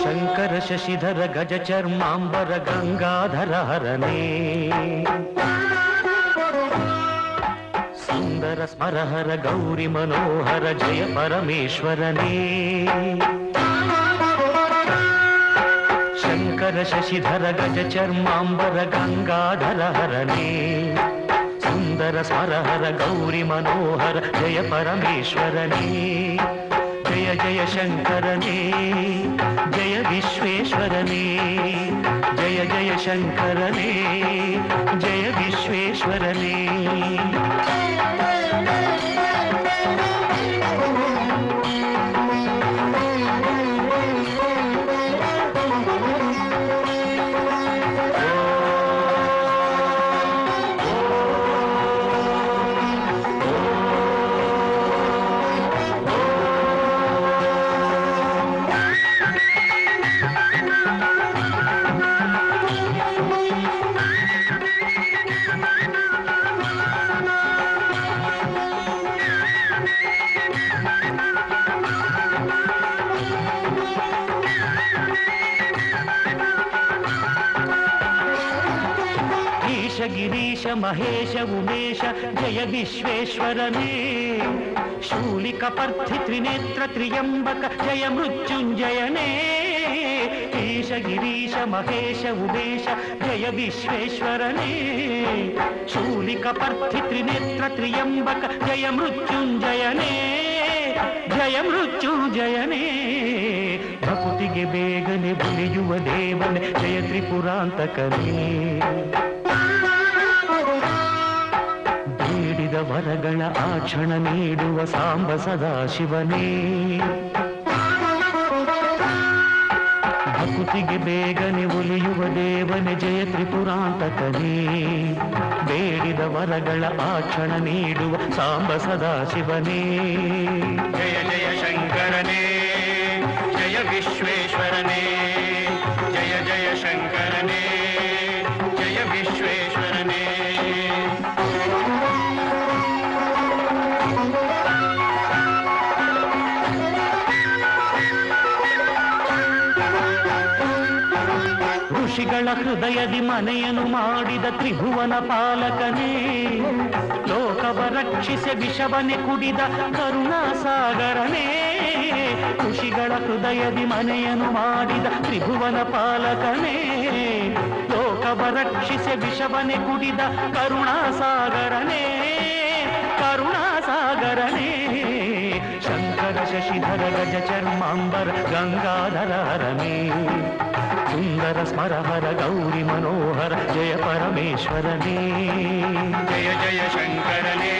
ಶಂಕರ ಶಶಿಧರ ಗಜ ಚರ್ಮಾಂಬರ ಗಂಗಾಧರ ಹರನೇ ಸುಂದರ ಸ್ಮರಹರ ಗೌರಿ ಮನೋಹರ ಜಯ ಪರಮೇಶ್ವರನೇ ಶಂಕರ ಶಶಿಧರ ಗಜ ಚರ್ಮಾಂಬರ ಗಂಗಾಧರ ಹರನೇ ಸುಂದರ ಸ್ಮರಹರ ಗೌರಿ ಮನೋಹರ ಜಯ ಪರಮೇಶ್ವರನೇ ಜಯ ಜಯ ಶಂಕರನೇ ಜಯ ವಿಶ್ವೇಶ್ವರನೇ ಜಯ ಜಯ ಶಂಕರನೇ ಜಯ ವಿಶ್ವೇಶ್ವರನೇ ಗಿರೀಶ ಮಹೇಶ ಉಮೇಶ ಜಯ ವಿಶ್ವೇಶ್ವರನೇ ಶೂಲಿಕ ಪರ್ಥಿ ತ್ರಿನೇತ್ರ ತ್ರಿಯಂಬಕ ಜಯ ಮೃತ್ಯುಂಜಯನೇ ಈಶ ಗಿರೀಶ ಮಹೇಶ ಉಮೇಶ ಜಯ ವಿಶ್ವೇಶ್ವರನೇ ಶೂಲಿಕ ಪರ್ಥಿ ತ್ರಿನೇತ್ರ ತ್ರಿಯಂಬಕ ಜಯ ಮೃತ್ಯುಂಜಯನೇ ಜಯ ಮೃತ್ಯುಂಜಯನೇ ಭಕುತಿಗೆ ಬೇಗನೆ ಬುಲಿಯುವ ದೇವನೇ ಜಯ ತ್ರಿಪುರಾಂತಕನೇ ಬೇಡಿದ ವರಗಳ ಆ ಕ್ಷಣ ನೀಡುವ ಸಾಂಬ ಸದಾಶಿವನೇ ಭಕುತಿಗೆ ಬೇಗನೆ ಒಲಿಯುವ ದೇವನೇ ಜಯ ತ್ರಿಪುರಾಂತಕನೇ ಬೇಡಿದ ವರಗಳ ಆ ಕ್ಷಣ ನೀಡುವ ಸಾಂಬ ಸದಾಶಿವನೇ ಜಯ ಜಯ ಶಂಕರನೇ ಜಯ ವಿಶ್ವೇಶ್ವರನೇ ಜಯ ಜಯ ಶಂಕರನೇ ಜಯ ವಿಶ್ವೇಶ್ವರನೇ ಋಷಿಗಳ ಹೃದಯದಿ ಮನೆಯನ್ನು ಮಾಡಿದ ತ್ರಿಭುವನ ಪಾಲಕನೇ ಲೋಕವ ರಕ್ಷಿಸಿ ವಿಷವನೆ ಕುಡಿದ ಕರುಣಾಸಾಗರನೇ ಋಷಿಗಳ ಹೃದಯದಿ ಮನೆಯನ್ನು ಮಾಡಿದ ತ್ರಿಭುವನ ಪಾಲಕನೇ ಲೋಕವ ರಕ್ಷಿಸಿ ವಿಷವನೆ ಕುಡಿದ ಕರುಣಾಸಾಗರನೇ ಕರುಣಾಸಾಗರನೇ ಶಂಕರ ಶಶಿಧರ ಗಜ ಚರ್ಮಾಂಬರ ಗಂಗಾಧರ ಹರನೇ ಸುಂದರ ಸ್ಮರಹರ ಗೌರಿ ಮನೋಹರ ಜಯ ಪರಮೇಶ್ವರನೇ ಜಯ ಜಯ ಶಂಕರನೇ